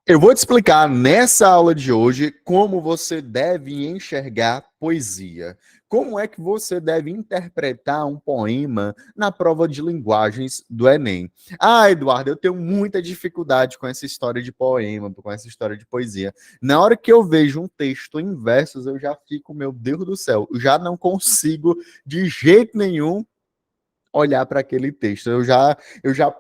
Eu vou te explicar nessa aula de hoje como você deve enxergar poesia. Como é que você deve interpretar um poema na prova de linguagens do Enem? Ah, Eduardo, eu tenho muita dificuldade com essa história de poema, com essa história de poesia. Na hora que eu vejo um texto em versos, eu já fico, meu Deus do céu, eu já não consigo de jeito nenhum olhar para aquele texto. Eu já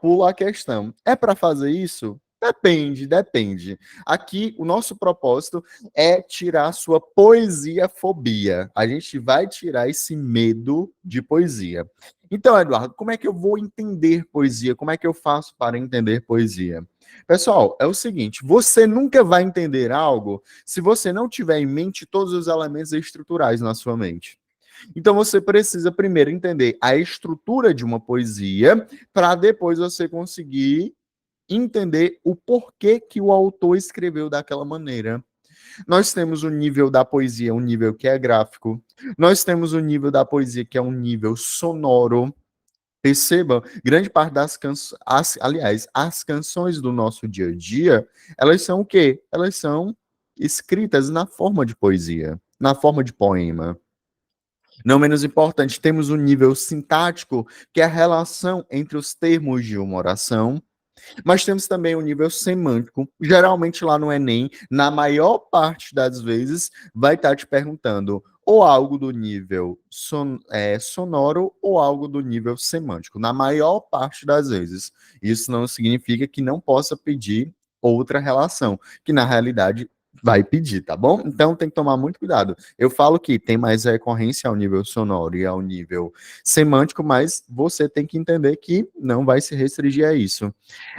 pulo a questão. É para fazer isso? Depende, depende. Aqui, o nosso propósito é tirar a sua poesia-fobia. A gente vai tirar esse medo de poesia. Então, Eduardo, como é que eu vou entender poesia? Como é que eu faço para entender poesia? Pessoal, é o seguinte: você nunca vai entender algo se você não tiver em mente todos os elementos estruturais na sua mente. Então você precisa primeiro entender a estrutura de uma poesia para depois você conseguir entender o porquê que o autor escreveu daquela maneira. Nós temos o nível da poesia, um nível que é gráfico. Nós temos o nível da poesia que é um nível sonoro. Percebam, grande parte das canções, aliás, as canções do nosso dia a dia, elas são o quê? Elas são escritas na forma de poesia, na forma de poema. Não menos importante, temos o nível sintático, que é a relação entre os termos de uma oração, mas temos também o nível semântico. Geralmente lá no Enem, na maior parte das vezes, vai estar te perguntando ou algo do nível sonoro ou algo do nível semântico. Na maior parte das vezes. Isso não significa que não possa pedir outra relação, que na realidade vai pedir, tá bom? Então tem que tomar muito cuidado. Eu falo que tem mais recorrência ao nível sonoro e ao nível semântico, mas você tem que entender que não vai se restringir a isso.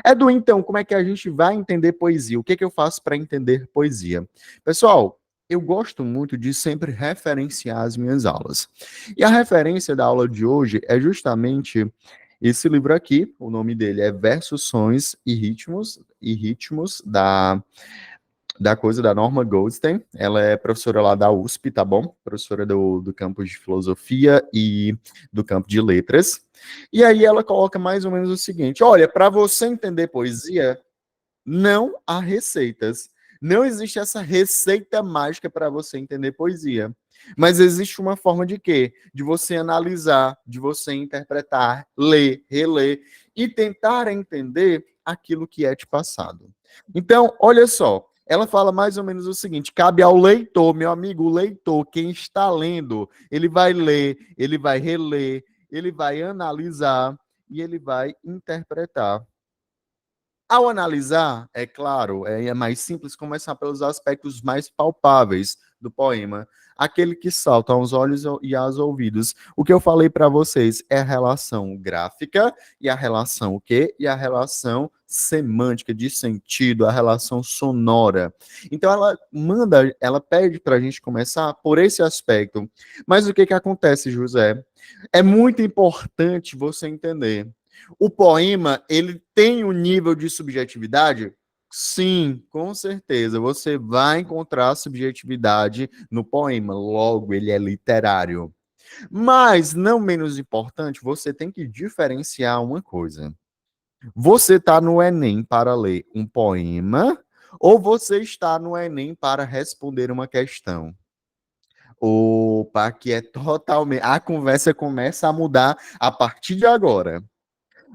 Edu, então, como é que a gente vai entender poesia? O que é que eu faço para entender poesia? Pessoal, eu gosto muito de sempre referenciar as minhas aulas. E a referência da aula de hoje é justamente esse livro aqui. O nome dele é Versos, Sons e Ritmos da coisa da Norma Goldstein. Ela é professora lá da USP, tá bom? Professora do campus de filosofia e do campo de letras. E aí ela coloca mais ou menos o seguinte: olha, para você entender poesia, não há receitas. Não existe essa receita mágica para você entender poesia. Mas existe uma forma de quê? De você analisar, de você interpretar, ler, reler e tentar entender aquilo que é te passado. Então, olha só, ela fala mais ou menos o seguinte: cabe ao leitor, meu amigo, o leitor, quem está lendo, ele vai ler, ele vai reler, ele vai analisar e ele vai interpretar. Ao analisar, é claro, é mais simples começar pelos aspectos mais palpáveis do poema, aquele que salta aos olhos e aos ouvidos. O que eu falei para vocês é a relação gráfica e a relação o quê? E a relação semântica de sentido, a relação sonora. Então ela pede para a gente começar por esse aspecto. Mas o que que acontece, José? É muito importante você entender. O poema, ele tem um nível de subjetividade? Sim, com certeza. Você vai encontrar subjetividade no poema, logo ele é literário. Mas, não menos importante, você tem que diferenciar uma coisa. Você está no Enem para ler um poema ou você está no Enem para responder uma questão? Opa, que é totalmente. A conversa começa a mudar a partir de agora.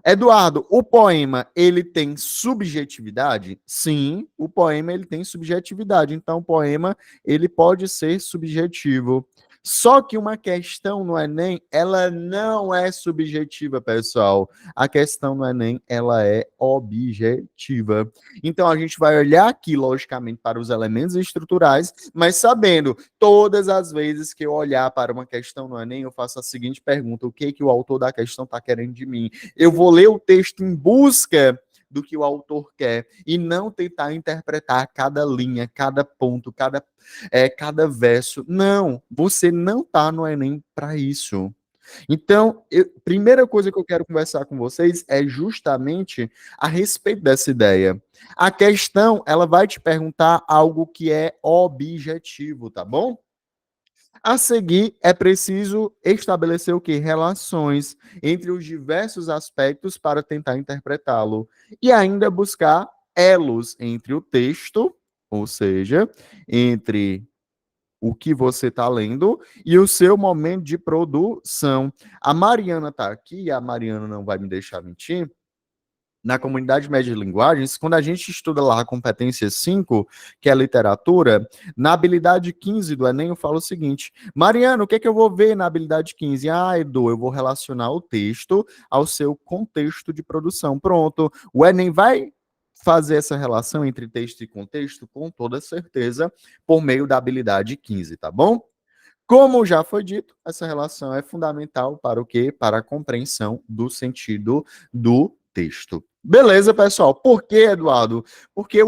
Eduardo, o poema, ele tem subjetividade? Sim, o poema, ele tem subjetividade. Então, o poema, ele pode ser subjetivo. Só que uma questão no Enem, ela não é subjetiva, pessoal. A questão no Enem, ela é objetiva. Então, a gente vai olhar aqui, logicamente, para os elementos estruturais, mas sabendo, todas as vezes que eu olhar para uma questão no Enem, eu faço a seguinte pergunta: o que que o autor da questão está querendo de mim? Eu vou ler o texto em busca do que o autor quer e não tentar interpretar cada linha, cada ponto, cada verso. Não, você não está no Enem para isso. Então, primeira coisa que eu quero conversar com vocês é justamente a respeito dessa ideia. A questão, ela vai te perguntar algo que é objetivo, tá bom? A seguir, é preciso estabelecer o quê? Relações entre os diversos aspectos para tentar interpretá-lo. E ainda buscar elos entre o texto, ou seja, entre o que você está lendo e o seu momento de produção. A Mariana está aqui, e a Mariana não vai me deixar mentir. Na comunidade média de linguagens, quando a gente estuda lá a competência 5, que é a literatura, na habilidade 15 do Enem, eu falo o seguinte: Mariana, o que é que eu vou ver na habilidade 15? Ah, Edu, eu vou relacionar o texto ao seu contexto de produção. Pronto. O Enem vai fazer essa relação entre texto e contexto com toda certeza por meio da habilidade 15, tá bom? Como já foi dito, essa relação é fundamental para o quê? Para a compreensão do sentido do texto. Beleza, pessoal? Por que, Eduardo? Porque,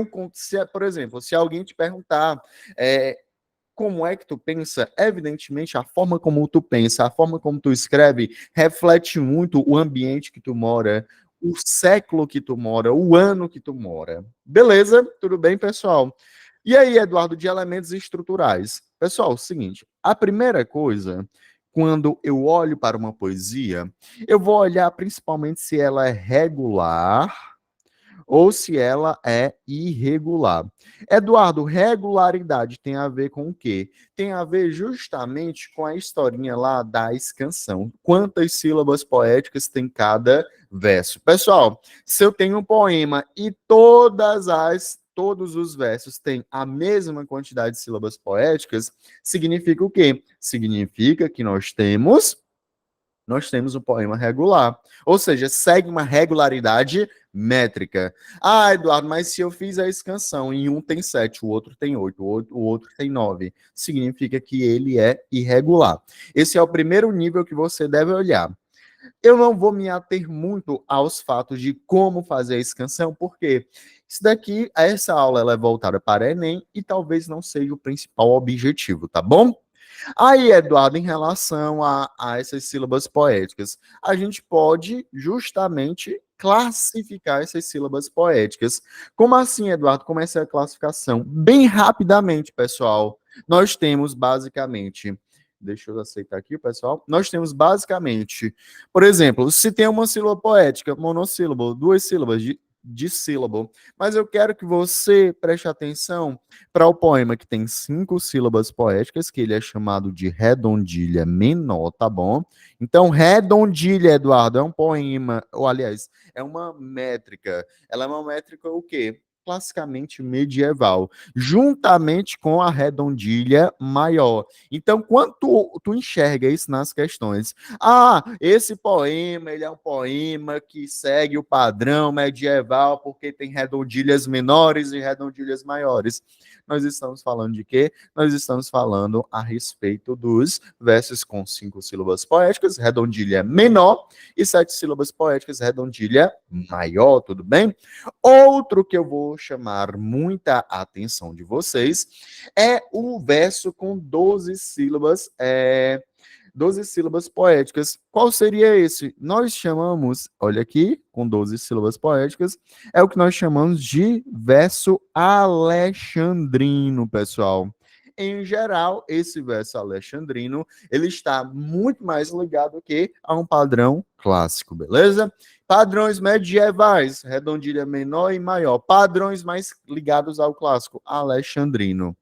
por exemplo, se alguém te perguntar como é que tu pensa, evidentemente, a forma como tu pensa, a forma como tu escreve, reflete muito o ambiente que tu mora, o século que tu mora, o ano que tu mora. Beleza? Tudo bem, pessoal? E aí, Eduardo, de elementos estruturais. Pessoal, é o seguinte, a primeira coisa, quando eu olho para uma poesia, eu vou olhar principalmente se ela é regular ou se ela é irregular. Eduardo, regularidade tem a ver com o quê? Tem a ver justamente com a historinha lá da escansão. Quantas sílabas poéticas tem cada verso? Pessoal, se eu tenho um poema e todos os versos têm a mesma quantidade de sílabas poéticas, significa o quê? Significa que nós temos um poema regular. Ou seja, segue uma regularidade métrica. Ah, Eduardo, mas se eu fiz a escansão e um tem 7, o outro tem 8, o outro tem 9, significa que ele é irregular. Esse é o primeiro nível que você deve olhar. Eu não vou me ater muito aos fatos de como fazer a escansão, porque essa aula ela é voltada para Enem e talvez não seja o principal objetivo, tá bom? Aí, Eduardo, em relação a essas sílabas poéticas, a gente pode justamente classificar essas sílabas poéticas. Como assim, Eduardo? Como essa é a classificação? Bem rapidamente, pessoal. Nós temos basicamente. Deixa eu aceitar aqui, pessoal. Nós temos basicamente, por exemplo, se tem uma sílaba poética, monossílabo, duas sílabas de sílabo, mas eu quero que você preste atenção para o poema que tem 5 sílabas poéticas, que ele é chamado de redondilha menor, tá bom? Então, redondilha, Eduardo, é um poema, ou aliás, é uma métrica. Ela é uma métrica o quê? Classicamente medieval, juntamente com a redondilha maior. Então, quando tu enxerga isso nas questões, esse poema, ele é um poema que segue o padrão medieval porque tem redondilhas menores e redondilhas maiores. Nós estamos falando de quê? Nós estamos falando a respeito dos versos com 5 sílabas poéticas, redondilha menor, e 7 sílabas poéticas, redondilha maior, tudo bem? Outro que eu vou chamar muita atenção de vocês é o verso com 12 sílabas 12 sílabas poéticas. Qual seria esse? Nós chamamos, olha aqui, com 12 sílabas poéticas, é o que nós chamamos de verso alexandrino, pessoal. Em geral, esse verso alexandrino, ele está muito mais ligado que a um padrão clássico, beleza? Padrões medievais, redondilha menor e maior. Padrões mais ligados ao clássico, alexandrino.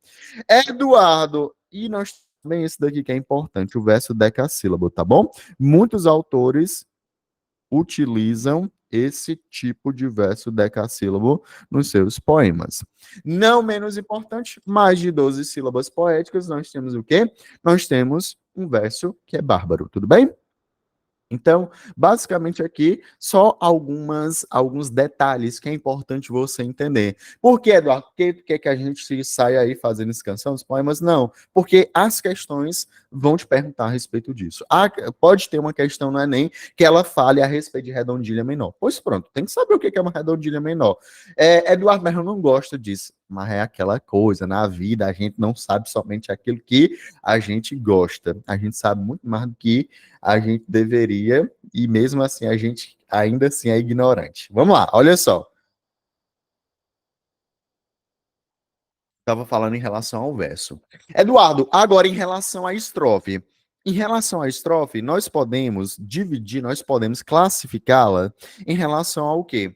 Eduardo, e nós também esse daqui que é importante, o verso decassílabo, tá bom? Muitos autores utilizam esse tipo de verso decassílabo nos seus poemas. Não menos importante, mais de 12 sílabas poéticas, nós temos o quê? Nós temos um verso que é bárbaro, tudo bem? Então, basicamente aqui, só alguns detalhes que é importante você entender. Por que, Eduardo? Por que a gente sai aí fazendo escansão dos poemas? Não, porque as questões vão te perguntar a respeito disso. Pode ter uma questão no Enem que ela fale a respeito de redondilha menor. Pois pronto, tem que saber o que é uma redondilha menor. Eduardo, mas eu não gosto disso. Mas é aquela coisa, na vida a gente não sabe somente aquilo que a gente gosta. A gente sabe muito mais do que a gente deveria, e mesmo assim a gente ainda assim é ignorante. Vamos lá, olha só. Estava falando em relação ao verso. Eduardo, agora em relação à estrofe. Em relação à estrofe, nós podemos dividir, nós podemos classificá-la em relação ao quê?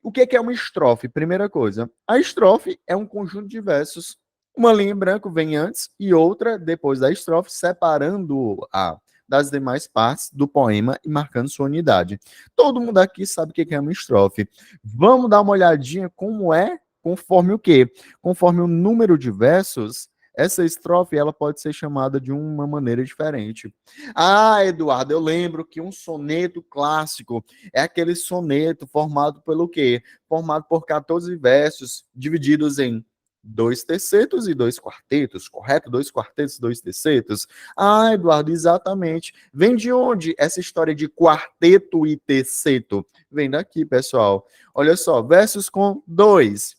O que é uma estrofe? Primeira coisa, a estrofe é um conjunto de versos. Uma linha em branco vem antes e outra depois da estrofe, separando-a das demais partes do poema e marcando sua unidade. Todo mundo aqui sabe o que é uma estrofe. Vamos dar uma olhadinha como é, conforme o quê? Conforme o número de versos, essa estrofe ela pode ser chamada de uma maneira diferente. Ah, Eduardo, eu lembro que um soneto clássico é aquele soneto formado pelo quê? Formado por 14 versos, divididos em dois tercetos e dois quartetos, correto? Dois quartetos, dois tercetos. Ah, Eduardo, exatamente. Vem de onde essa história de quarteto e terceto? Vem daqui, pessoal. Olha só, versos com dois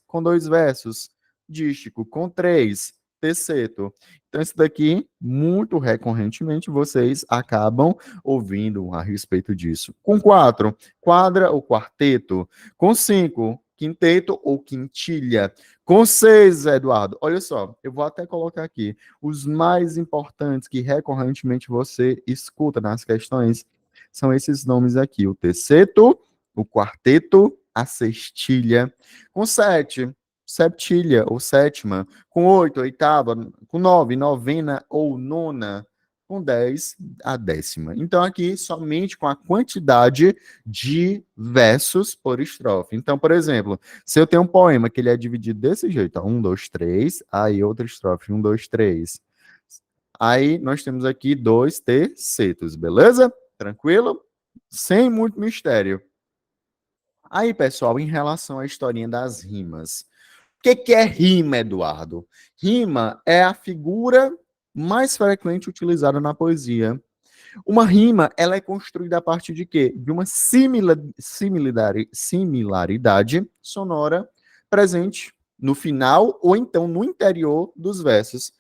versos. Dístico com três, terceto. Então, isso daqui, muito recorrentemente, vocês acabam ouvindo a respeito disso. Com quatro, quadra ou quarteto. Com cinco, quinteto ou quintilha. Com seis, Eduardo, olha só, eu vou até colocar aqui os mais importantes que recorrentemente você escuta nas questões são esses nomes aqui: o terceto, o quarteto, a sextilha. Com sete, septilha ou sétima. Com oito, oitava. Com nove, novena ou nona. Com 10, a décima. Então, aqui, somente com a quantidade de versos por estrofe. Então, por exemplo, se eu tenho um poema que ele é dividido desse jeito, ó, 1, 2, 3, aí outra estrofe, 1, 2, 3. Aí nós temos aqui dois tercetos, beleza? Tranquilo? Sem muito mistério. Aí, pessoal, em relação à historinha das rimas. O que é rima, Eduardo? Rima é a figura mais frequente utilizada na poesia. Uma rima, ela é construída a partir de quê? De uma similaridade sonora presente no final ou então no interior dos versos.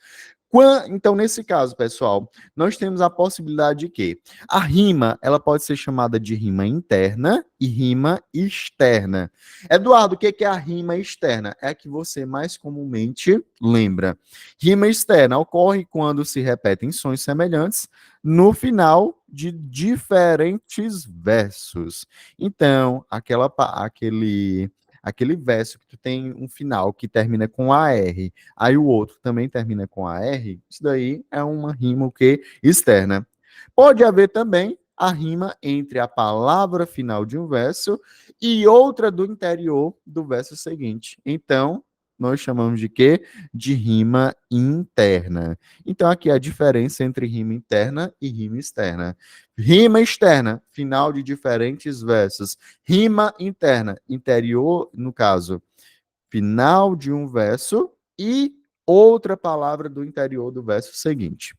Então, nesse caso, pessoal, nós temos a possibilidade de que a rima, ela pode ser chamada de rima interna e rima externa. Eduardo, o que é a rima externa? É a que você mais comumente lembra. Rima externa ocorre quando se repetem sons semelhantes no final de diferentes versos. Então, aquele verso que tu tem um final que termina com AR, aí o outro também termina com AR, isso daí é uma rima o quê? Externa. Pode haver também a rima entre a palavra final de um verso e outra do interior do verso seguinte. Então, nós chamamos de quê? De rima interna. Então, aqui é a diferença entre rima interna e rima externa. Rima externa, final de diferentes versos. Rima interna, interior, no caso, final de um verso e outra palavra do interior do verso seguinte.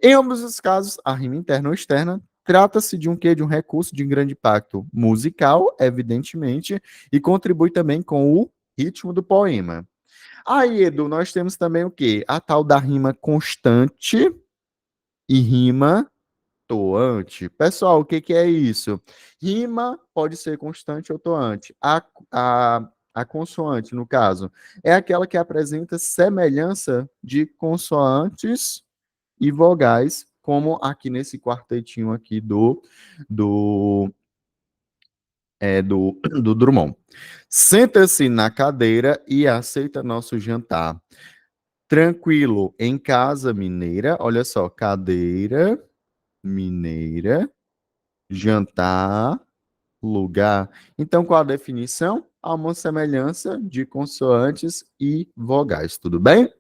Em ambos os casos, a rima interna ou externa trata-se de um quê? De um recurso de grande impacto musical, evidentemente, e contribui também com o ritmo do poema. Aí, Edu, nós temos também o quê? A tal da rima constante e rima toante. Pessoal, o que é isso? Rima pode ser constante ou toante. A consoante, no caso, é aquela que apresenta semelhança de consoantes e vogais, como aqui nesse quartetinho aqui do, do Drummond. Senta-se na cadeira e aceita nosso jantar. Tranquilo, em casa mineira, olha só, cadeira mineira, jantar, lugar. Então, qual a definição? Há uma semelhança de consoantes e vogais, tudo bem?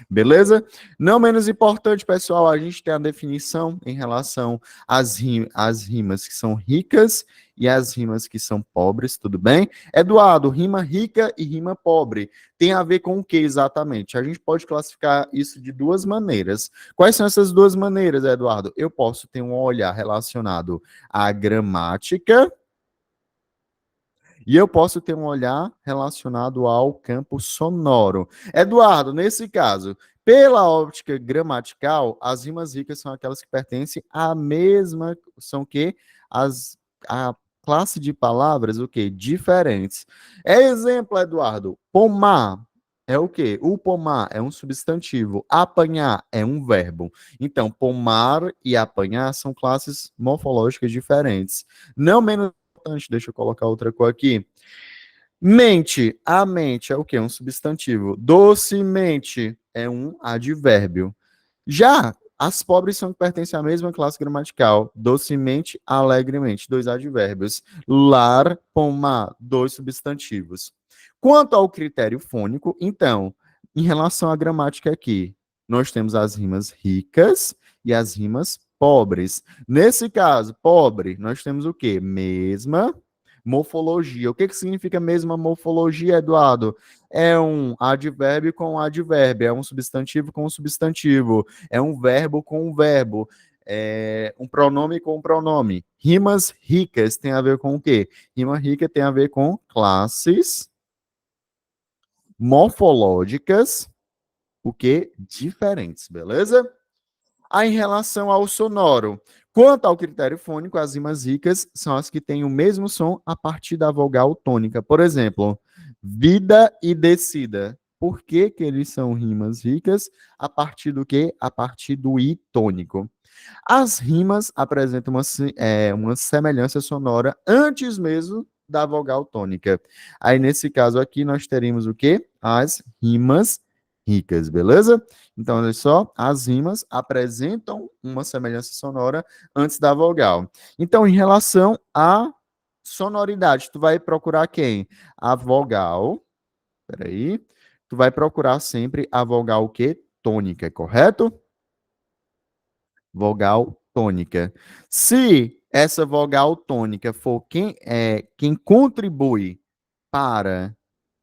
Beleza? Não menos importante, pessoal, a gente tem a definição em relação às rimas que são ricas e às rimas que são pobres, tudo bem? Eduardo, rima rica e rima pobre tem a ver com o que exatamente? A gente pode classificar isso de duas maneiras. Quais são essas duas maneiras, Eduardo? Eu posso ter um olhar relacionado à gramática e eu posso ter um olhar relacionado ao campo sonoro. Eduardo, nesse caso, pela óptica gramatical, as rimas ricas são aquelas que pertencem à mesma, são o quê? A classe de palavras, o quê? Diferentes. Exemplo, Eduardo, pomar é o quê? O pomar é um substantivo, apanhar é um verbo. Então, pomar e apanhar são classes morfológicas diferentes. Não menos importante, deixa eu colocar outra cor aqui. Mente. A mente é o quê? Um substantivo. Docemente é um advérbio. Já as pobres são que pertencem à mesma classe gramatical. Docemente, alegremente, dois advérbios. Lar, pomar, dois substantivos. Quanto ao critério fônico, então, em relação à gramática aqui, nós temos as rimas ricas e as rimas pobres. Nesse caso, pobre, nós temos o quê? Mesma morfologia. O que significa mesma morfologia, Eduardo? É um advérbio com um advérbio, é um substantivo com um substantivo, é um verbo com um verbo, é um pronome com um pronome. Rimas ricas tem a ver com o quê? Rima rica tem a ver com classes morfológicas, o que? Diferentes, beleza? Aí, em relação ao sonoro, quanto ao critério fônico, as rimas ricas são as que têm o mesmo som a partir da vogal tônica. Por exemplo, vida e descida. Por que que eles são rimas ricas? A partir do quê? A partir do i tônico. As rimas apresentam uma semelhança sonora antes mesmo da vogal tônica. Aí, nesse caso aqui, nós teríamos o quê? As rimas ricas, beleza? Então, olha só, as rimas apresentam uma semelhança sonora antes da vogal. Então, em relação à sonoridade, tu vai procurar quem? A vogal, peraí, tu vai procurar sempre a vogal o quê? Tônica, correto? Vogal tônica. Se essa vogal tônica for para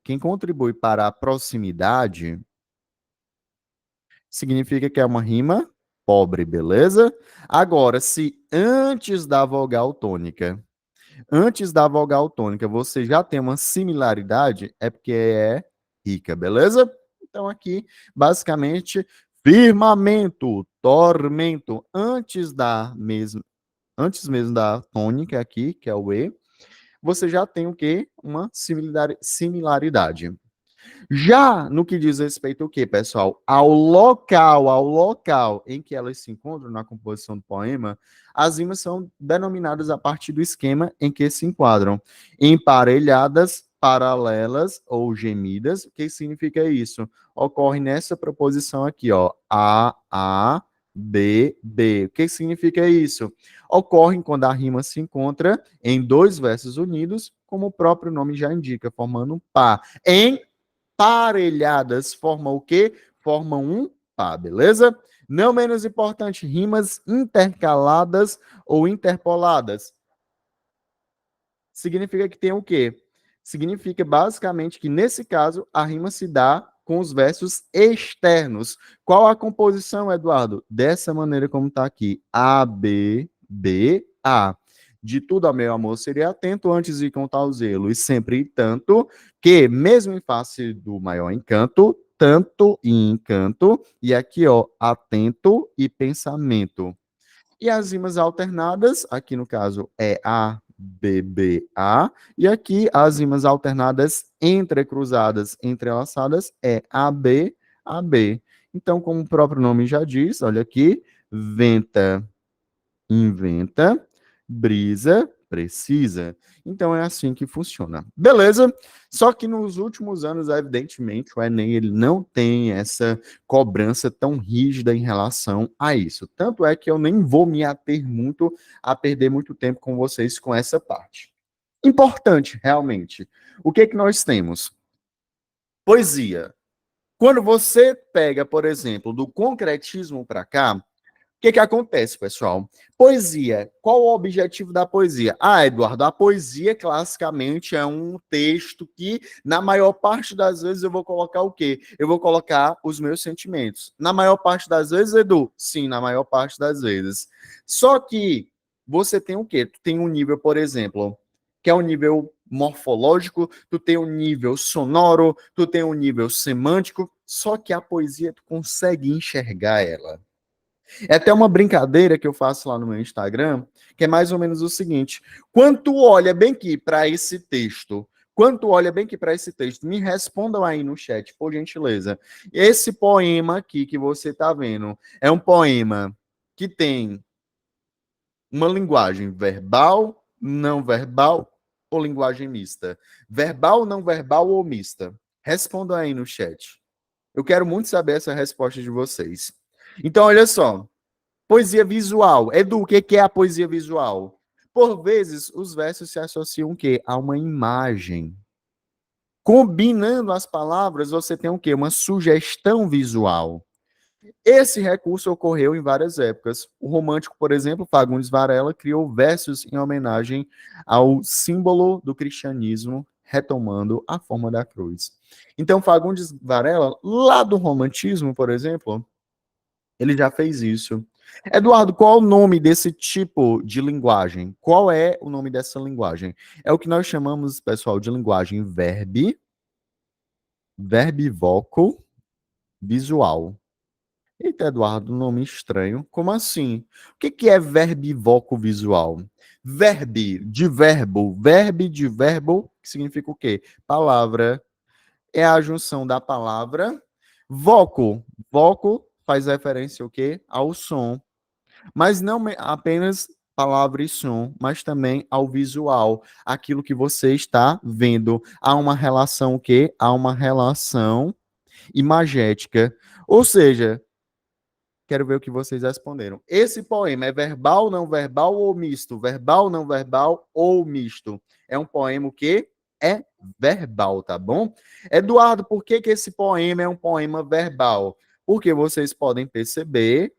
quem contribui para a proximidade, significa que é uma rima pobre, beleza? Agora, se antes da vogal tônica, você já tem uma similaridade, é porque é rica, beleza? Então aqui, basicamente, firmamento, tormento, antes mesmo da tônica aqui, que é o E, você já tem o quê? Uma similaridade. Já no que diz respeito ao quê, pessoal? Ao local em que elas se encontram na composição do poema, as rimas são denominadas a partir do esquema em que se enquadram. Emparelhadas, paralelas ou gemidas. O que significa isso? Ocorre nessa proposição aqui, ó. A, B, B. O que significa isso? Ocorrem quando a rima se encontra em dois versos unidos, como o próprio nome já indica, formando um par. Emparelhadas formam o quê? Formam um par, beleza? Não menos importante, rimas intercaladas ou interpoladas. Significa que tem o quê? Significa basicamente que, nesse caso, a rima se dá com os versos externos. Qual a composição, Eduardo? Dessa maneira como está aqui. A, B, B, A. De tudo, ao meu amor, seria atento antes de contar o zelo, e sempre e tanto, que, mesmo em face do maior encanto, tanto e encanto, e aqui, ó, atento e pensamento. E as rimas alternadas, aqui no caso é A, B, B, A, e aqui as rimas alternadas entrecruzadas, entrelaçadas é A, B, A, B. Então, como o próprio nome já diz, olha aqui, venta, inventa, brisa, precisa. Então é assim que funciona. Beleza? Só que nos últimos anos, evidentemente, o Enem ele não tem essa cobrança tão rígida em relação a isso. Tanto é que eu nem vou me ater muito a perder muito tempo com vocês com essa parte. Importante, realmente. O que que nós temos? Poesia. Quando você pega, por exemplo, do concretismo para cá, o que que acontece, pessoal? Poesia. Qual o objetivo da poesia? Ah, Eduardo, a poesia classicamente é um texto que, na maior parte das vezes, eu vou colocar o quê? Eu vou colocar os meus sentimentos. Na maior parte das vezes, Edu? Sim, na maior parte das vezes. Só que você tem o quê? Tu tem um nível, por exemplo, que é um nível morfológico, tu tem um nível sonoro, tu tem um nível semântico, só que a poesia tu consegue enxergar ela. É até uma brincadeira que eu faço lá no meu Instagram, que é mais ou menos o seguinte: quando tu olha bem aqui para esse texto, quando tu olha bem aqui para esse texto, me respondam aí no chat, por gentileza. Esse poema aqui que você está vendo é um poema que tem uma linguagem verbal, não verbal ou linguagem mista? Verbal, não verbal ou mista? Respondam aí no chat. Eu quero muito saber essa resposta de vocês. Então, olha só. Poesia visual. Edu, o que é a poesia visual? Por vezes, os versos se associam o quê? A uma imagem. Combinando as palavras, você tem o quê? Uma sugestão visual. Esse recurso ocorreu em várias épocas. O romântico, por exemplo, Fagundes Varela, criou versos em homenagem ao símbolo do cristianismo, retomando a forma da cruz. Então, Fagundes Varela, lá do romantismo, por exemplo, ele já fez isso. Eduardo, qual é o nome desse tipo de linguagem? Qual é o nome dessa linguagem? É o que nós chamamos, pessoal, de linguagem verbívoco visual. Eita, Eduardo, nome estranho. Como assim? O que é verbívoco visual? Verbe de verbo, que significa o quê? Palavra. É a junção da palavra. Voco faz referência ao quê? Ao som. Mas não apenas palavra e som, mas também ao visual, aquilo que você está vendo. Há uma relação o quê? Há uma relação imagética. Ou seja, quero ver o que vocês responderam. Esse poema é verbal, não verbal ou misto? Verbal, não verbal ou misto? É um poema que é verbal, tá bom? Eduardo, por que esse poema é um poema verbal? Porque vocês podem perceber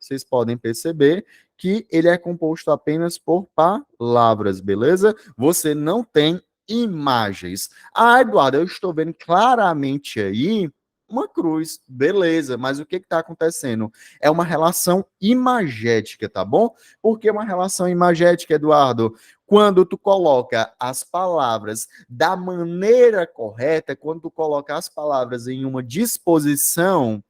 que ele é composto apenas por palavras, beleza? Você não tem imagens. Ah, Eduardo, eu estou vendo claramente aí uma cruz, beleza, mas o que está acontecendo? É uma relação imagética, tá bom? Por que uma relação imagética, Eduardo? Quando tu coloca as palavras da maneira correta, quando tu coloca as palavras em uma disposição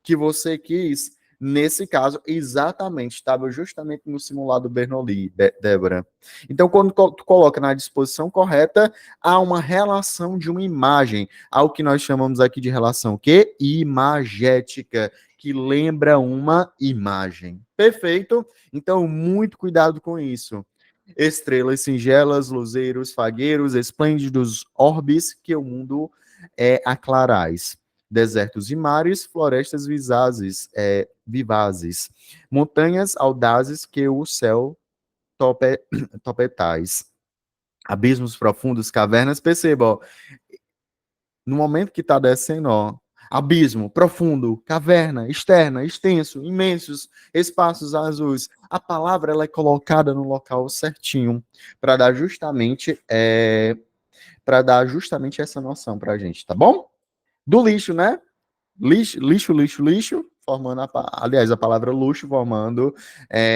que você quis, nesse caso, exatamente, estava justamente no simulado Bernoulli, Débora. Então, quando tu coloca na disposição correta, há uma relação de uma imagem, algo que nós chamamos aqui de relação que imagética, que lembra uma imagem. Perfeito? Então, muito cuidado com isso. Estrelas singelas, luzeiros, fagueiros, esplêndidos orbes, que o mundo aclarais. Desertos e mares, florestas vivazes, montanhas audazes que o céu tope, topetais, abismos profundos, cavernas, perceba, ó, no momento que está descendo, ó, abismo, profundo, caverna, externa, extenso, imensos, espaços azuis. A palavra ela é colocada no local certinho para dar justamente essa noção para a gente, tá bom? Do lixo, né? Lixo, formando, aliás, a palavra luxo formando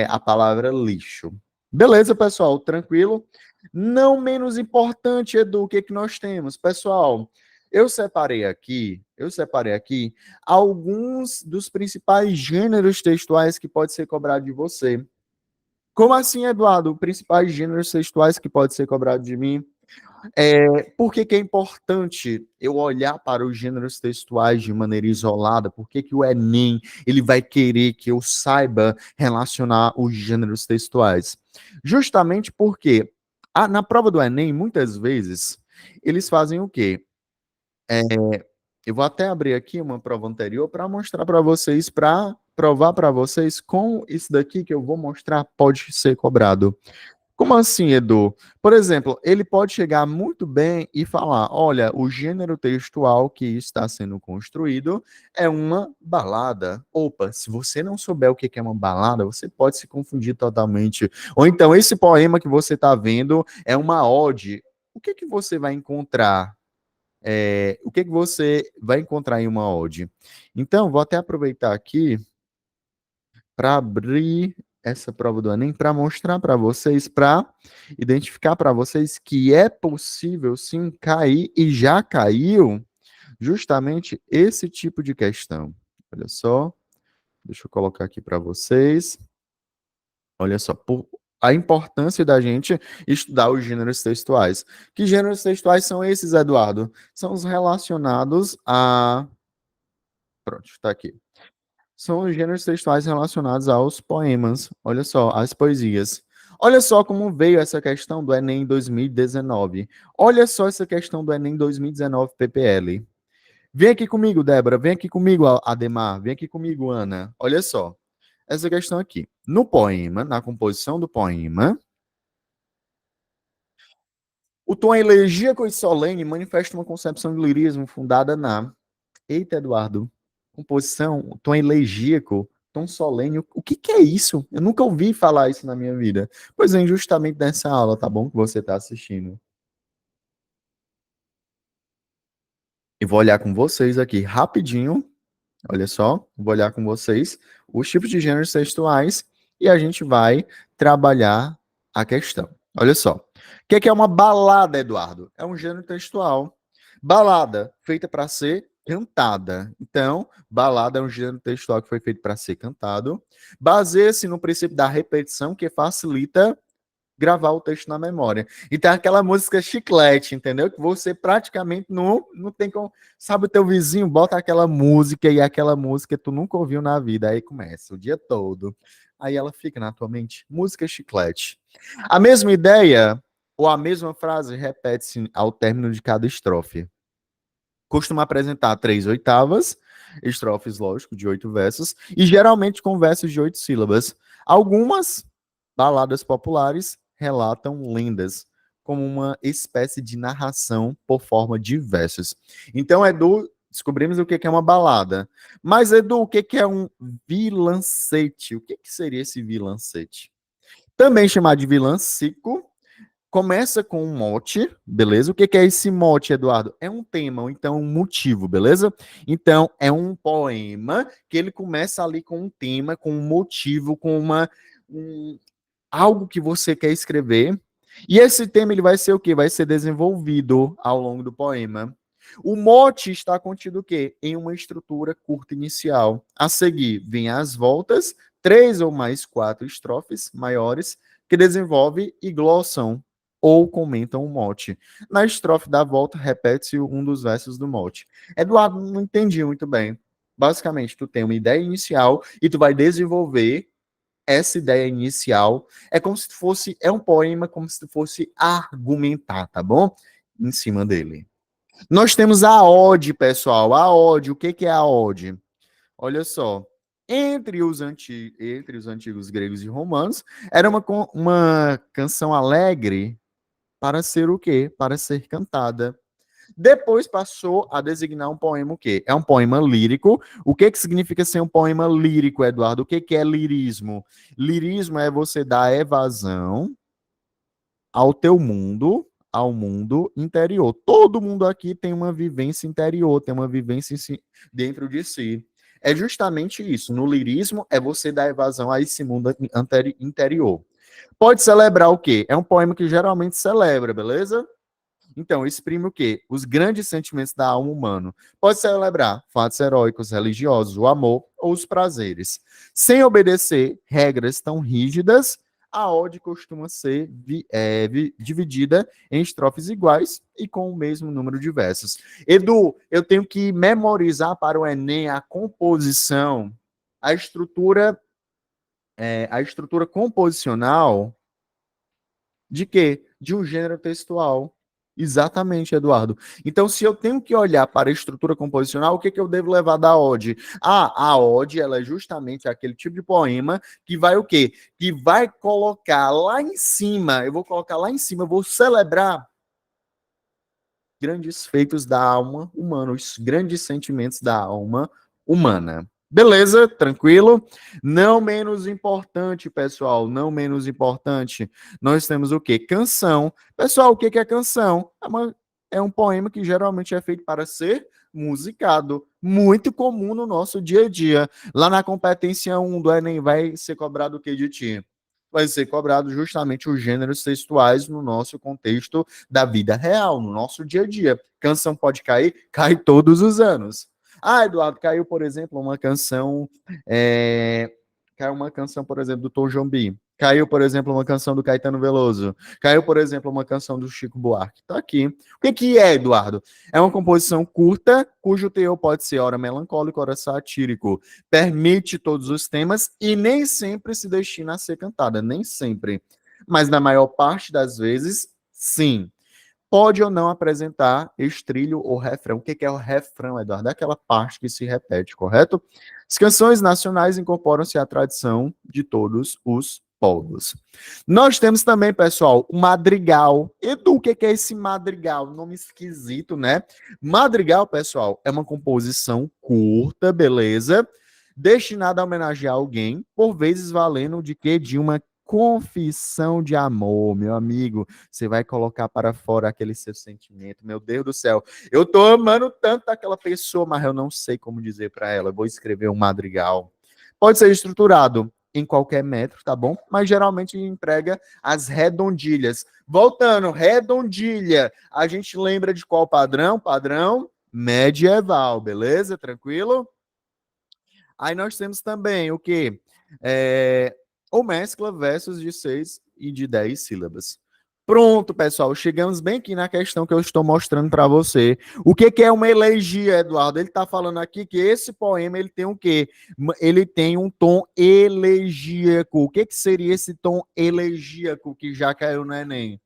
a palavra lixo. Beleza, pessoal? Tranquilo? Não menos importante, Edu, o que que nós temos? Pessoal, eu separei aqui alguns dos principais gêneros textuais que pode ser cobrado de você. Como assim, Eduardo? Principais gêneros textuais que pode ser cobrado de mim? Por que que é importante eu olhar para os gêneros textuais de maneira isolada? Por que que o Enem ele vai querer que eu saiba relacionar os gêneros textuais? Justamente porque na prova do Enem, muitas vezes, eles fazem o quê? É, eu vou até abrir aqui uma prova anterior para mostrar para vocês, para provar para vocês como isso daqui que eu vou mostrar pode ser cobrado. Como assim, Edu? Por exemplo, ele pode chegar muito bem e falar: olha, o gênero textual que está sendo construído é uma balada. Opa, se você não souber o que é uma balada, você pode se confundir totalmente. Ou então, esse poema que você está vendo é uma ode. O que que você vai encontrar? O que que você vai encontrar em uma ode? Então, vou até aproveitar aqui para abrir essa prova do Enem, para mostrar para vocês, para identificar para vocês que é possível sim cair e já caiu justamente esse tipo de questão. Olha só, deixa eu colocar aqui para vocês. Olha só, a importância da gente estudar os gêneros textuais. Que gêneros textuais são esses, Eduardo? São os relacionados a. Pronto, está aqui. São os gêneros textuais relacionados aos poemas. Olha só, as poesias. Olha só como veio essa questão do Enem 2019. Olha só essa questão do Enem 2019 PPL. Vem aqui comigo, Débora. Vem aqui comigo, Ademar. Vem aqui comigo, Ana. Olha só. Essa questão aqui. No poema, na composição do poema, o tom elegíaco e solene manifesta uma concepção de lirismo fundada na... Eita, Eduardo. Composição, o tom elegíaco, tom solene. O que que é isso? Eu nunca ouvi falar isso na minha vida. Pois é, justamente nessa aula, tá bom? Que você está assistindo. E vou olhar com vocês aqui rapidinho. Olha só, vou olhar com vocês os tipos de gêneros textuais e a gente vai trabalhar a questão. Olha só. O que é uma balada, Eduardo? É um gênero textual. Balada, feita para ser cantada. Então, balada é um gênero textual que foi feito para ser cantado. Baseia-se no princípio da repetição, que facilita gravar o texto na memória. Então, aquela música chiclete, entendeu? Que você praticamente não tem como. Sabe, o teu vizinho bota aquela música e aquela música tu nunca ouviu na vida. Aí começa o dia todo. Aí ela fica na tua mente. Música chiclete. A mesma ideia ou a mesma frase repete-se ao término de cada estrofe. Costuma apresentar 3/8, estrofes, lógico, de 8 versos, e geralmente com versos de 8 sílabas. Algumas baladas populares relatam lendas, como uma espécie de narração por forma de versos. Então, Edu, descobrimos o que é uma balada. Mas, Edu, o que é um vilancete? O que seria esse vilancete? Também chamado de vilancico, começa com um mote, beleza? O que é esse mote, Eduardo? É um tema, ou então um motivo, beleza? Então, é um poema que ele começa ali com um tema, com um motivo, com algo que você quer escrever. E esse tema ele vai ser o quê? Vai ser desenvolvido ao longo do poema. O mote está contido o quê? Em uma estrutura curta inicial. A seguir, vem as voltas, 3 ou mais 4 estrofes maiores, que desenvolve e glossam ou comentam o mote. Na estrofe da volta, repete-se um dos versos do mote. Eduardo, não entendi muito bem. Basicamente, tu tem uma ideia inicial e tu vai desenvolver essa ideia inicial. É como se fosse, é um poema, como se fosse argumentar, tá bom? Em cima dele. Nós temos a ode, pessoal. A ode, o que é a ode? Olha só. Entre os antigos gregos e romanos, era uma canção alegre para ser o quê? Para ser cantada. Depois passou a designar um poema o quê? É um poema lírico. O que que significa ser um poema lírico, Eduardo? O que que é lirismo? Lirismo é você dar evasão ao teu mundo, ao mundo interior. Todo mundo aqui tem uma vivência interior, tem uma vivência dentro de si. É justamente isso. No lirismo é você dar evasão a esse mundo interior. Pode celebrar o quê? É um poema que geralmente celebra, beleza? Então, exprime o quê? Os grandes sentimentos da alma humana. Pode celebrar fatos heróicos, religiosos, o amor ou os prazeres. Sem obedecer regras tão rígidas, a ode costuma ser dividida em estrofes iguais e com o mesmo número de versos. Edu, eu tenho que memorizar para o Enem a composição, a estrutura, a estrutura composicional de quê? De um gênero textual. Exatamente, Eduardo. Então, se eu tenho que olhar para a estrutura composicional, o que eu devo levar da ode? A ode, ela é justamente aquele tipo de poema que vai o quê? Que vai colocar lá em cima, eu vou colocar lá em cima, eu vou celebrar grandes feitos da alma humana, os grandes sentimentos da alma humana. Beleza? Tranquilo? Não menos importante, pessoal, não menos importante, nós temos o quê? Canção. Pessoal, o que é canção? É um poema que geralmente é feito para ser musicado. Muito comum no nosso dia a dia. Lá na competência 1 do Enem vai ser cobrado o que de ti? Vai ser cobrado justamente os gêneros textuais no nosso contexto da vida real, no nosso dia a dia. Canção pode cair? Cai todos os anos. Ah, Eduardo, caiu, por exemplo, uma canção. Caiu uma canção, por exemplo, do Tom Jobim. Caiu, por exemplo, uma canção do Caetano Veloso. Caiu, por exemplo, uma canção do Chico Buarque. Tá aqui. O que é, Eduardo? É uma composição curta, cujo teor pode ser ora melancólico, ora satírico. Permite todos os temas e nem sempre se destina a ser cantada. Nem sempre. mas na maior parte das vezes, sim. Pode ou não apresentar estribilho ou refrão. O que é o refrão, Eduardo? É aquela parte que se repete, correto? As canções nacionais incorporam-se à tradição de todos os povos. Nós temos também, pessoal, o madrigal. Edu, o que é esse madrigal? Nome esquisito, né? Madrigal, pessoal, é uma composição curta, beleza? Destinada a homenagear alguém, por vezes valendo de quê? De uma confissão de amor, meu amigo. Você vai colocar para fora aquele seu sentimento. Meu Deus do céu. Eu tô amando tanto aquela pessoa, mas eu não sei como dizer para ela. Eu vou escrever um madrigal. Pode ser estruturado em qualquer metro, tá bom? Mas geralmente emprega as redondilhas. Voltando, redondilha. A gente lembra de qual padrão? Padrão medieval, beleza? Tranquilo? Aí nós temos também o quê? Ou mescla versos de 6 e de 10 sílabas. Pronto, pessoal, chegamos bem aqui na questão que eu estou mostrando para você. O que é uma elegia, Eduardo? Ele está falando aqui que esse poema ele tem o quê? Ele tem um tom elegíaco. O que seria esse tom elegíaco que já caiu no Enem?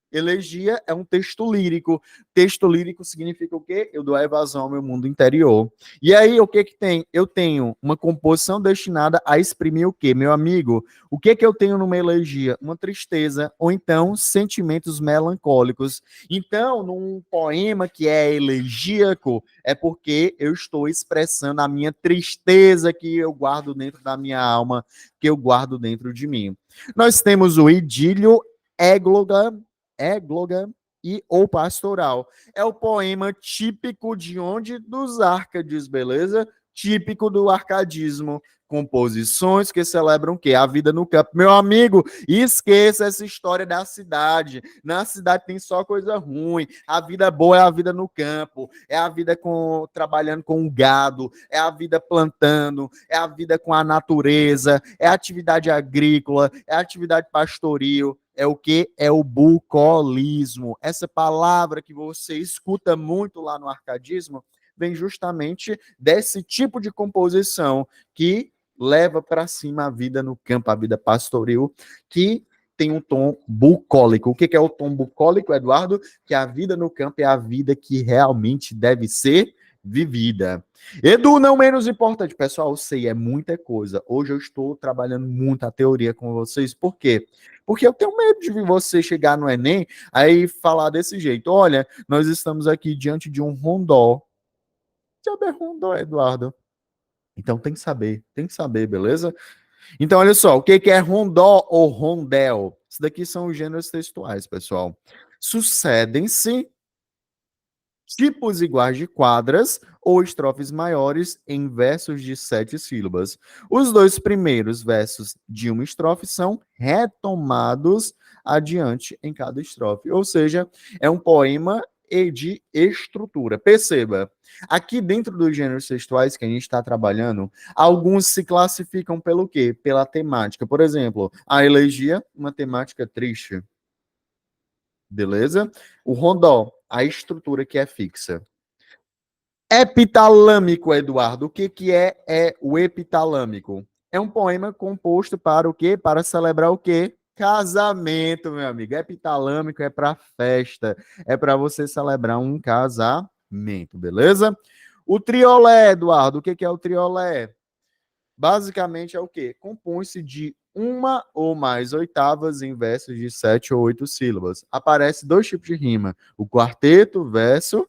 Elegia é um texto lírico. Texto lírico significa o quê? Eu dou a evasão ao meu mundo interior. E aí, o que que tem? Eu tenho uma composição destinada a exprimir o quê? Meu amigo, o que que eu tenho numa elegia? Uma tristeza, ou então sentimentos melancólicos. Então, num poema que é elegíaco, é porque eu estou expressando a minha tristeza que eu guardo dentro da minha alma, que eu guardo dentro de mim. Nós temos o idílio, égloga e ou pastoral. É o poema típico de onde? Dos Árcades, beleza? Típico do arcadismo. Composições que celebram o quê? A vida no campo. Meu amigo, esqueça essa história da cidade. Na cidade tem só coisa ruim. A vida boa é a vida no campo. É a vida trabalhando com o gado. É a vida plantando. É a vida com a natureza. É a atividade agrícola. É a atividade pastoril. É o que? É o bucolismo. Essa palavra que você escuta muito lá no arcadismo vem justamente desse tipo de composição que leva para cima a vida no campo, a vida pastoril, que tem um tom bucólico. O que é o tom bucólico, Eduardo? Que a vida no campo é a vida que realmente deve ser vivida. Edu, não menos importante, pessoal, eu sei, é muita coisa. Hoje eu estou trabalhando muita teoria com vocês. Por quê? Porque eu tenho medo de você chegar no Enem aí falar desse jeito. Olha, nós estamos aqui diante de um rondó. Já é rondó, Eduardo? Então tem que saber, beleza? Então, olha só, o que é rondó ou rondel? Isso daqui são os gêneros textuais, pessoal. Sucedem-se tipos iguais de quadras ou estrofes maiores em versos de 7 sílabas. Os dois primeiros versos de uma estrofe são retomados adiante em cada estrofe. Ou seja, é um poema e de estrutura. Perceba, aqui dentro dos gêneros textuais que a gente está trabalhando, alguns se classificam pelo quê? Pela temática. Por exemplo, a elegia, uma temática triste. Beleza? O rondó, a estrutura que é fixa. Epitalâmico, Eduardo. O que é o epitalâmico? É um poema composto para o quê? Para celebrar o quê? Casamento, meu amigo. Epitalâmico é para festa, é para você celebrar um casamento, beleza? O triolé, Eduardo. O que é o triolé? Basicamente é o quê? Compõe-se de uma ou mais oitavas em versos de 7 ou 8 sílabas. Aparece dois tipos de rima. O quarto verso,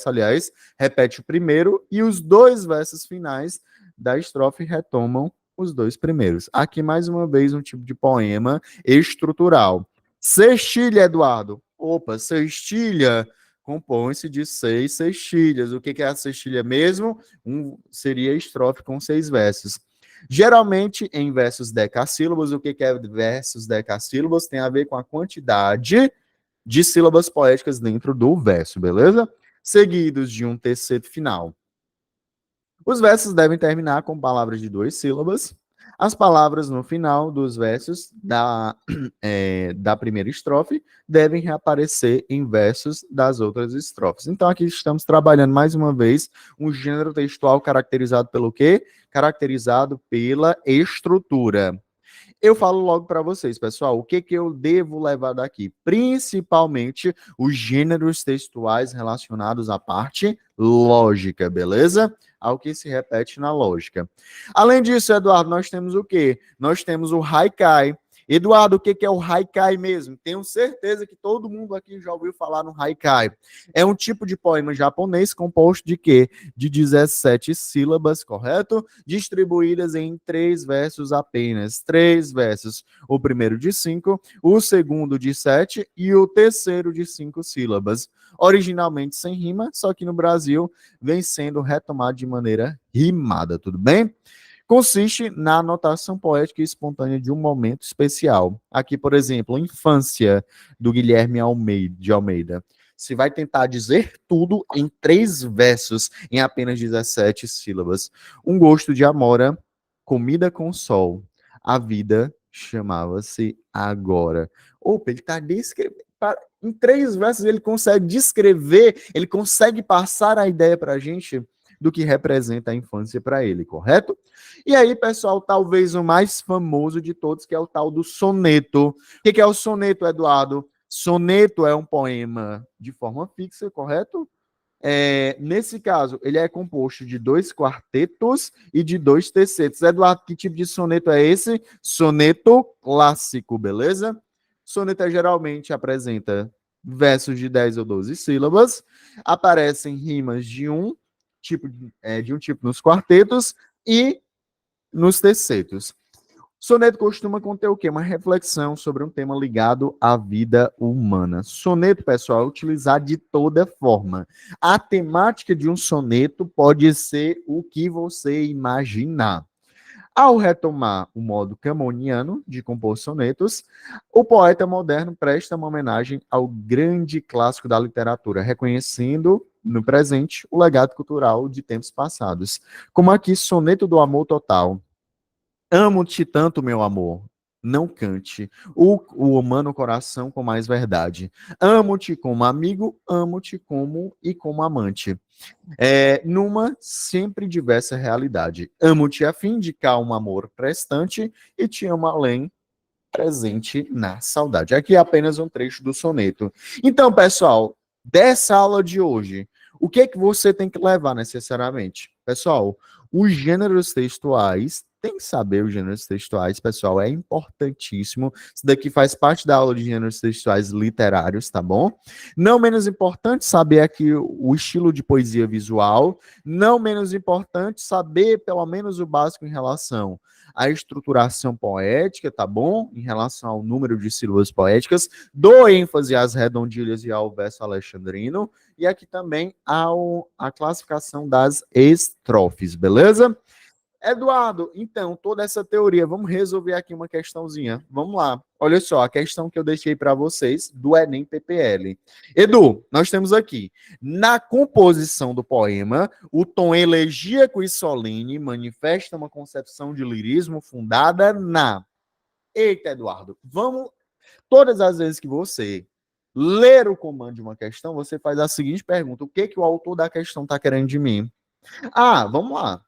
aliás, repete o primeiro e os dois versos finais da estrofe retomam os dois primeiros. Aqui, mais uma vez, um tipo de poema estrutural. Sextilha, Eduardo. Opa, sextilha compõe-se de 6 sextilhas. O que é a sextilha mesmo? Seria a estrofe com 6 versos. Geralmente, em versos decassílabos, o que é versos decassílabos? Tem a ver com a quantidade de sílabas poéticas dentro do verso, beleza? Seguidos de um terceiro final. Os versos devem terminar com palavras de 2 sílabas. As palavras no final dos versos da primeira estrofe devem reaparecer em versos das outras estrofes. Então, aqui estamos trabalhando mais uma vez um gênero textual caracterizado pelo quê? Caracterizado pela estrutura. Eu falo logo para vocês, pessoal, o que eu devo levar daqui? Principalmente os gêneros textuais relacionados à parte lógica, beleza? Ao que se repete na lógica. Além disso, Eduardo, nós temos o quê? Nós temos o haikai. Eduardo, o que é o haikai mesmo? Tenho certeza que todo mundo aqui já ouviu falar no haikai. É um tipo de poema japonês composto de quê? De 17 sílabas, correto? Distribuídas em 3 versos apenas. 3 versos. O primeiro de 5, o segundo de 7 e o terceiro de 5 sílabas. Originalmente sem rima, só que no Brasil vem sendo retomado de maneira rimada, tudo bem? Consiste na anotação poética e espontânea de um momento especial. Aqui, por exemplo, Infância, do Guilherme Almeida, de Almeida. Se vai tentar dizer tudo em 3 versos, em apenas 17 sílabas. Um gosto de amora, comida com sol. A vida chamava-se agora. Opa, ele está descrevendo. Em 3 versos ele consegue descrever, ele consegue passar a ideia para a gente do que representa a infância para ele, correto? E aí, pessoal, talvez o mais famoso de todos, que é o tal do soneto. O que é o soneto, Eduardo? Soneto é um poema de forma fixa, correto? Nesse caso, ele é composto de 2 quartetos e de 2 tercetos. Eduardo, que tipo de soneto é esse? Soneto clássico, beleza? Soneto geralmente apresenta versos de 10 ou 12 sílabas, aparecem rimas de um tipo nos quartetos e nos tercetos. Soneto costuma conter o quê? Uma reflexão sobre um tema ligado à vida humana. Soneto, pessoal, é utilizado de toda forma. A temática de um soneto pode ser o que você imaginar. Ao retomar o modo camoniano de compor sonetos, o poeta moderno presta uma homenagem ao grande clássico da literatura, reconhecendo no presente o legado cultural de tempos passados. Como aqui, Soneto do Amor Total. Amo-te tanto, meu amor. Não cante o humano coração com mais verdade. Amo-te como amigo, amo-te como amante. Numa sempre diversa realidade. Amo-te a fim de cá um amor prestante e te amo além presente na saudade. Aqui é apenas um trecho do soneto. Então, pessoal, dessa aula de hoje, o que é que você tem que levar necessariamente? Pessoal, os gêneros textuais, tem que saber os gêneros textuais, pessoal, é importantíssimo. Isso daqui faz parte da aula de gêneros textuais literários, tá bom? Não menos importante saber aqui o estilo de poesia visual, não menos importante saber pelo menos o básico em relação à estruturação poética, tá bom? Em relação ao número de sílabas poéticas, dou ênfase às redondilhas e ao verso alexandrino, e aqui também a classificação das estrofes, beleza? Eduardo, então, toda essa teoria, vamos resolver aqui uma questãozinha. Vamos lá. Olha só, a questão que eu deixei para vocês do Enem PPL. Edu, nós temos aqui, na composição do poema, o tom elegíaco e solene manifesta uma concepção de lirismo fundada na... Eita, Eduardo, vamos... Todas as vezes que você ler o comando de uma questão, você faz a seguinte pergunta: o que o autor da questão está querendo de mim? Ah, vamos lá.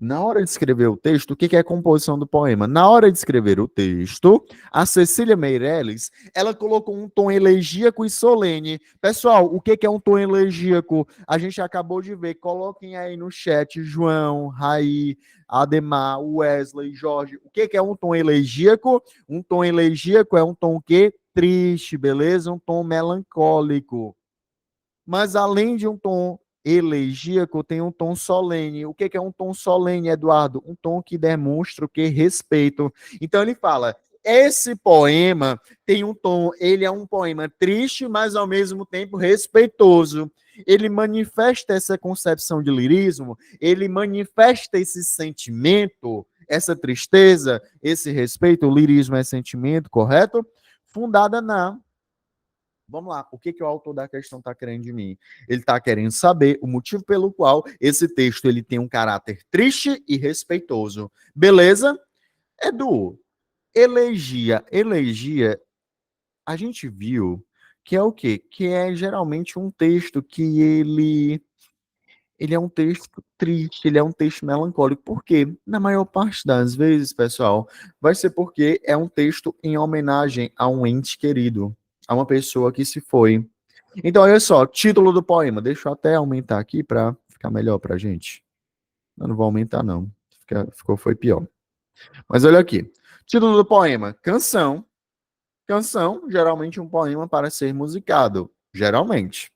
Na hora de escrever o texto, o que é a composição do poema? Na hora de escrever o texto, a Cecília Meirelles, ela colocou um tom elegíaco e solene. Pessoal, o que é um tom elegíaco? A gente acabou de ver. Coloquem aí no chat, João, Raí, Ademar, Wesley, Jorge. O que é um tom elegíaco? Um tom elegíaco é um tom que triste, beleza? Um tom melancólico. Mas além de um tom elegíaco, tem um tom solene. O que é um tom solene, Eduardo? Um tom que demonstra o que? Respeito. Então ele fala: esse poema tem um tom, ele é um poema triste, mas ao mesmo tempo respeitoso. Ele manifesta essa concepção de lirismo, ele manifesta esse sentimento, essa tristeza, esse respeito. O lirismo é sentimento, correto? Fundada na... Vamos lá, o que o autor da questão está querendo de mim? Ele está querendo saber o motivo pelo qual esse texto ele tem um caráter triste e respeitoso. Beleza? Edu, elegia. Elegia, a gente viu que é o quê? Que é geralmente um texto que ele é um texto triste, ele é um texto melancólico. Por quê? Na maior parte das vezes, pessoal, vai ser porque é um texto em homenagem a um ente querido, a uma pessoa que se foi. Então, olha só, título do poema. Deixa eu até aumentar aqui para ficar melhor para a gente. Eu não vou aumentar, não. Foi pior. Mas olha aqui. Título do poema: Canção. Canção, geralmente um poema para ser musicado. Geralmente.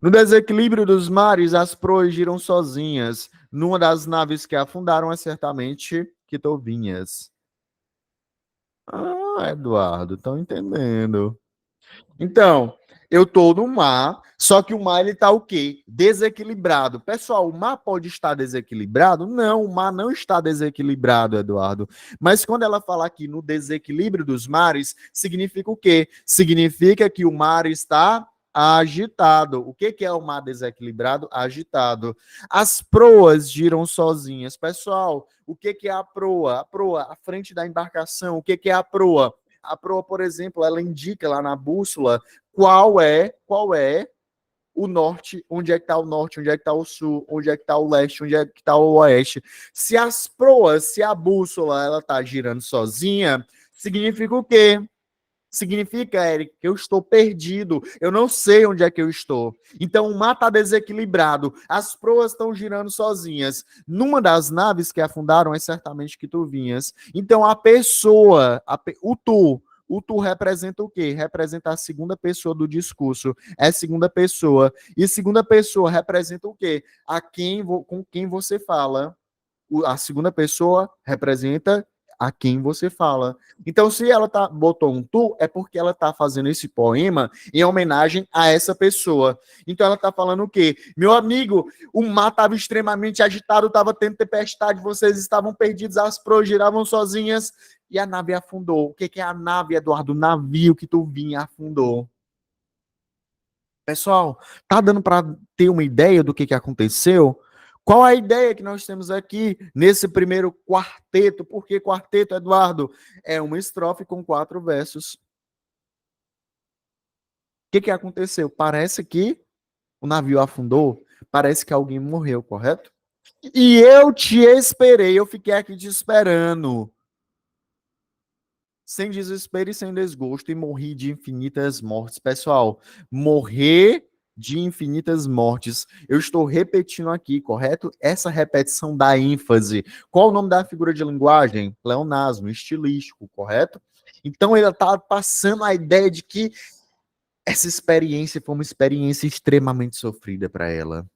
No desequilíbrio dos mares, as proas giram sozinhas. Numa das naves que afundaram é certamente que tu vinhas. Ah, Eduardo, estão entendendo. Então, eu tô no mar, só que o mar ele tá o quê? Desequilibrado. Pessoal, o mar pode estar desequilibrado? Não, o mar não está desequilibrado, Eduardo. Mas quando ela fala aqui no desequilíbrio dos mares, significa o quê? Significa que o mar está agitado. O que é o mar desequilibrado? Agitado. As proas giram sozinhas. Pessoal, o que é a proa? A proa, a frente da embarcação. O que é a proa? A proa, por exemplo, ela indica lá na bússola qual é o norte, onde é que está o norte, onde é que está o sul, onde é que está o leste, onde é que está o oeste. Se as proas, se a bússola ela está girando sozinha, significa o quê? Significa, Eric, que eu estou perdido, eu não sei onde é que eu estou. Então o mar está desequilibrado, as proas estão girando sozinhas. Numa das naves que afundaram é certamente que tu vinhas. Então a pessoa, o tu representa o quê? Representa a segunda pessoa do discurso. É segunda pessoa. E segunda pessoa representa o quê? Com quem você fala. A segunda pessoa representa a quem você fala. Então, se ela botou um tu, é porque ela está fazendo esse poema em homenagem a essa pessoa. Então, ela está falando o quê? Meu amigo, o mar estava extremamente agitado, estava tendo tempestade, vocês estavam perdidos, as proas giravam sozinhas e a nave afundou. O que é a nave, Eduardo? O navio que tu vinha afundou. Pessoal, tá dando para ter uma ideia do que aconteceu? Qual a ideia que nós temos aqui nesse primeiro quarteto? Por que quarteto, Eduardo? É uma estrofe com 4 versos. O que aconteceu? Parece que o navio afundou, parece que alguém morreu, correto? E eu te esperei, eu fiquei aqui te esperando. Sem desespero e sem desgosto, e morri de infinitas mortes. Pessoal, morrer de infinitas mortes. Eu estou repetindo aqui, correto? Essa repetição dá ênfase. Qual o nome da figura de linguagem? Pleonasmo, estilístico, correto? Então, ele está passando a ideia de que essa experiência foi uma experiência extremamente sofrida para ela.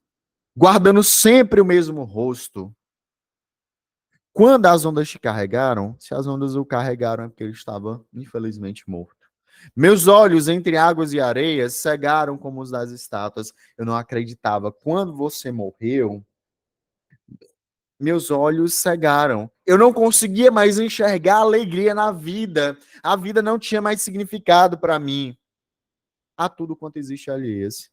Guardando sempre o mesmo rosto, quando as ondas te carregaram, se as ondas o carregaram é porque ele estava, infelizmente, morto. Meus olhos entre águas e areias cegaram como os das estátuas. Eu não acreditava. Quando você morreu, meus olhos cegaram. Eu não conseguia mais enxergar alegria na vida. A vida não tinha mais significado para mim. A tudo quanto existe alheias.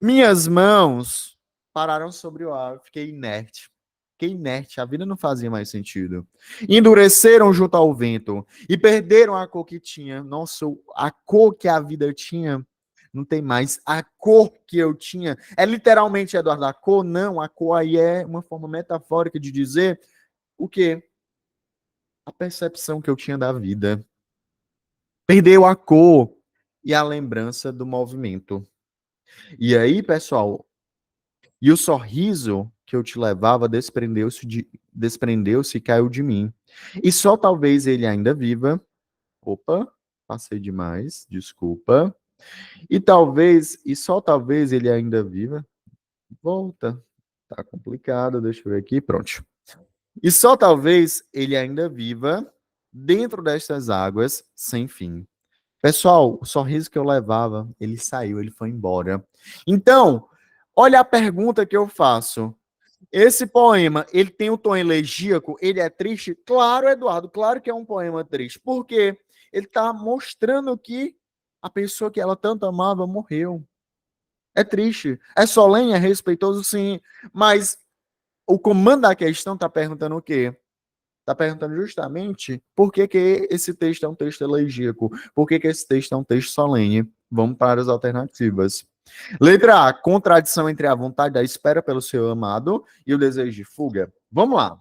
Minhas mãos pararam sobre o ar. Eu fiquei inerte. Fiquei inerte. A vida não fazia mais sentido. Endureceram junto ao vento e perderam a cor que tinha. Nossa, a cor que a vida tinha não tem mais. A cor que eu tinha é literalmente, Eduardo, a cor? Não, a cor aí é uma forma metafórica de dizer o quê? A percepção que eu tinha da vida. Perdeu a cor e a lembrança do movimento. E aí, pessoal, e o sorriso que eu te levava desprendeu-se e caiu de mim. E só talvez ele ainda viva. Opa, passei demais, desculpa. E só talvez ele ainda viva. Volta. Tá complicado, deixa eu ver aqui, pronto. E só talvez ele ainda viva dentro destas águas sem fim. Pessoal, o sorriso que eu levava, ele saiu, ele foi embora. Então, olha a pergunta que eu faço. Esse poema, ele tem um tom elegíaco, ele é triste? Claro, Eduardo, claro que é um poema triste. Por quê? Ele está mostrando que a pessoa que ela tanto amava morreu. É triste. É solene, é respeitoso, sim. Mas o comando da questão está perguntando o quê? Está perguntando justamente por que esse texto é um texto elegíaco. Por que esse texto é um texto solene? Vamos para as alternativas. Letra A, contradição entre a vontade da espera pelo seu amado e o desejo de fuga. Vamos lá.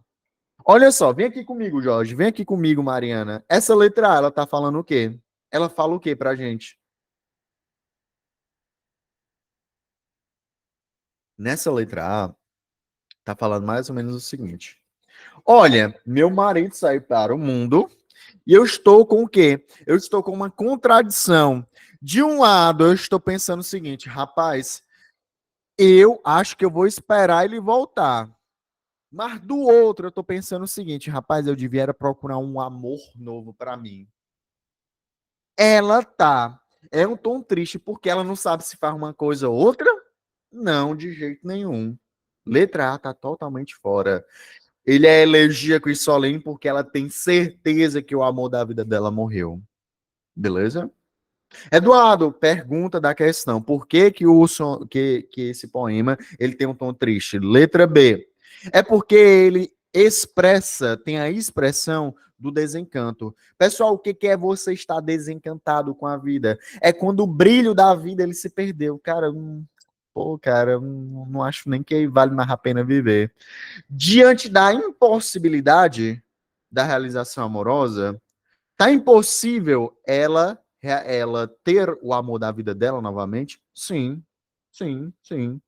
Olha só, vem aqui comigo, Jorge. Vem aqui comigo, Mariana. Essa letra A, ela tá falando o quê? Ela fala o quê pra gente? Nessa letra A, tá falando mais ou menos o seguinte. Olha, meu marido saiu para o mundo e eu estou com o quê? Eu estou com uma contradição. De um lado, eu estou pensando o seguinte, rapaz, eu acho que eu vou esperar ele voltar. Mas do outro, eu estou pensando o seguinte, rapaz, eu devia era procurar um amor novo para mim. Ela tá. É um tom triste porque ela não sabe se faz uma coisa ou outra? Não, de jeito nenhum. Letra A tá totalmente fora. Ele é elegíaco e solene porque ela tem certeza que o amor da vida dela morreu. Beleza? Eduardo, pergunta da questão. Por que que esse poema ele tem um tom triste? Letra B. É porque ele expressa, tem a expressão do desencanto. Pessoal, o que é você estar desencantado com a vida? É quando o brilho da vida ele se perdeu. Cara, pô, cara, não acho nem que vale mais a pena viver. Diante da impossibilidade da realização amorosa, tá impossível ela ter o amor da vida dela novamente? Sim, sim, sim.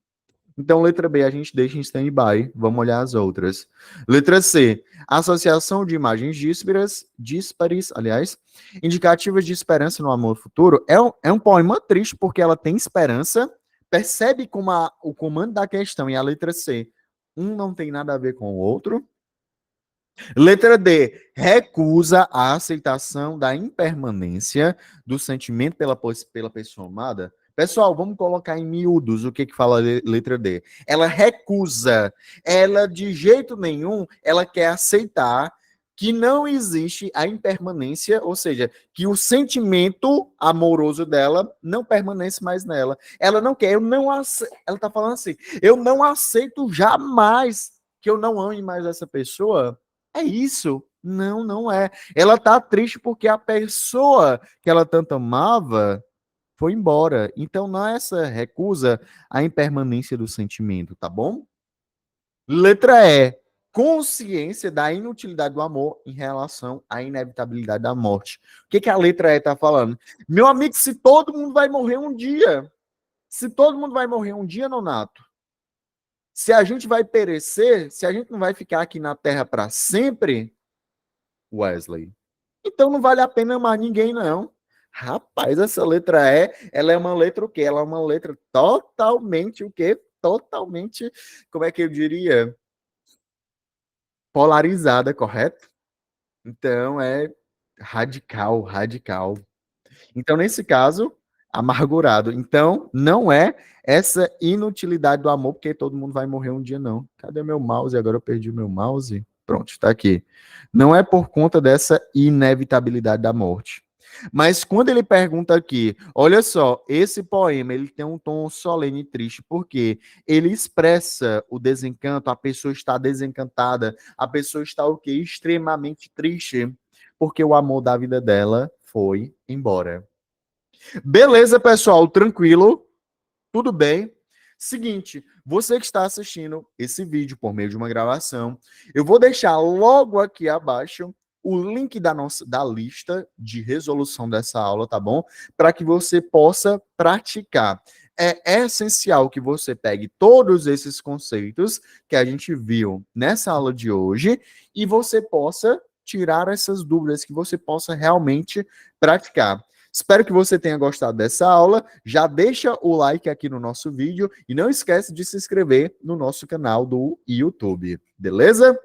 Então, letra B, a gente deixa em stand-by. Vamos olhar as outras. Letra C, associação de imagens díspares, aliás, indicativas de esperança no amor futuro. É um poema triste porque ela tem esperança, percebe como o comando da questão e a letra C, um não tem nada a ver com o outro. Letra D, recusa a aceitação da impermanência do sentimento pela pessoa amada. Pessoal, vamos colocar em miúdos o que fala a letra D. Ela recusa, ela de jeito nenhum, ela quer aceitar que não existe a impermanência, ou seja, que o sentimento amoroso dela não permanece mais nela. Ela não quer, ela tá falando assim, eu não aceito jamais que eu não ame mais essa pessoa. É isso? Não, não é. Ela tá triste porque a pessoa que ela tanto amava foi embora. Então não é essa recusa à impermanência do sentimento, tá bom? Letra E. Consciência da inutilidade do amor em relação à inevitabilidade da morte. O que a letra E está falando? Meu amigo, se todo mundo vai morrer um dia, se todo mundo vai morrer um dia, Nonato, se a gente vai perecer, se a gente não vai ficar aqui na Terra para sempre, Wesley, então não vale a pena amar ninguém, não. Rapaz, essa letra E, ela é uma letra o quê? Ela é uma letra totalmente o quê? Totalmente, como é que eu diria? Polarizada, correto? Então é radical, radical. Então, nesse caso, amargurado. Então, não é essa inutilidade do amor, porque todo mundo vai morrer um dia, não. Cadê meu mouse? Agora eu perdi o meu mouse. Pronto, está aqui. Não é por conta dessa inevitabilidade da morte. Mas quando ele pergunta aqui, olha só, esse poema ele tem um tom solene e triste, porque ele expressa o desencanto, a pessoa está desencantada, a pessoa está o quê? Extremamente triste, porque o amor da vida dela foi embora. Beleza, pessoal, tranquilo? Tudo bem? Seguinte, você que está assistindo esse vídeo por meio de uma gravação, eu vou deixar logo aqui abaixo o link da lista de resolução dessa aula, tá bom? Para que você possa praticar. É essencial que você pegue todos esses conceitos que a gente viu nessa aula de hoje e você possa tirar essas dúvidas, que você possa realmente praticar. Espero que você tenha gostado dessa aula. Já deixa o like aqui no nosso vídeo e não esquece de se inscrever no nosso canal do YouTube. Beleza?